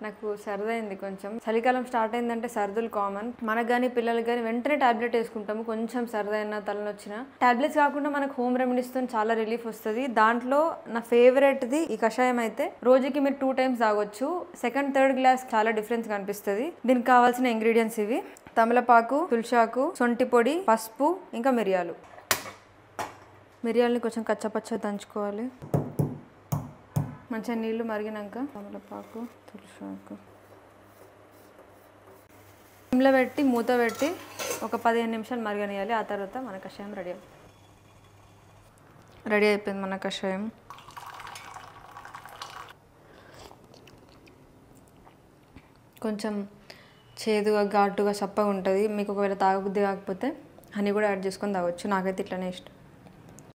నాకు సర్దైంది కొంచెం. చలికాలం స్టార్ట్ అయిందంటే సర్దులు కామన్. మనకు కానీ పిల్లలకి కానీ వెంటనే టాబ్లెట్ వేసుకుంటాము. కొంచెం సర్దైనా తలనొచ్చినా టాబ్లెట్స్ కాకుండా మనకు హోమ్ రెమెడీస్తో చాలా రిలీఫ్ వస్తుంది. దాంట్లో నా ఫేవరెట్ది ఈ కషాయం అయితే రోజుకి మీరు 2 times తాగొచ్చు. సెకండ్ థర్డ్ గ్లాస్ చాలా డిఫరెన్స్ కనిపిస్తుంది. దీనికి కావాల్సిన ఇంగ్రీడియంట్స్ ఇవి: తమలపాకు, తులసాకు, సొంటి పొడి, పసుపు, ఇంకా మిరియాలు. మిరియాలని కొంచెం కచ్చపచ్చ దంచుకోవాలి. మంచిగా నీళ్లు మరిగినాక తమలపాకు, తులసాకు సిమ్లో పెట్టి మూత పెట్టి ఒక 15 నిమిషాలు మరగనియాలి. ఆ తర్వాత మన కషాయం రెడీ అయిపోయింది. మన కషాయం కొంచెం చేదుగా ఘాటుగా చప్పగా ఉంటుంది. మీకు ఒకవేళ తాగబుద్ధి కాకపోతే హనీ కూడా యాడ్ చేసుకొని తాగొచ్చు. నాకైతే ఇట్లనే ఇష్టం.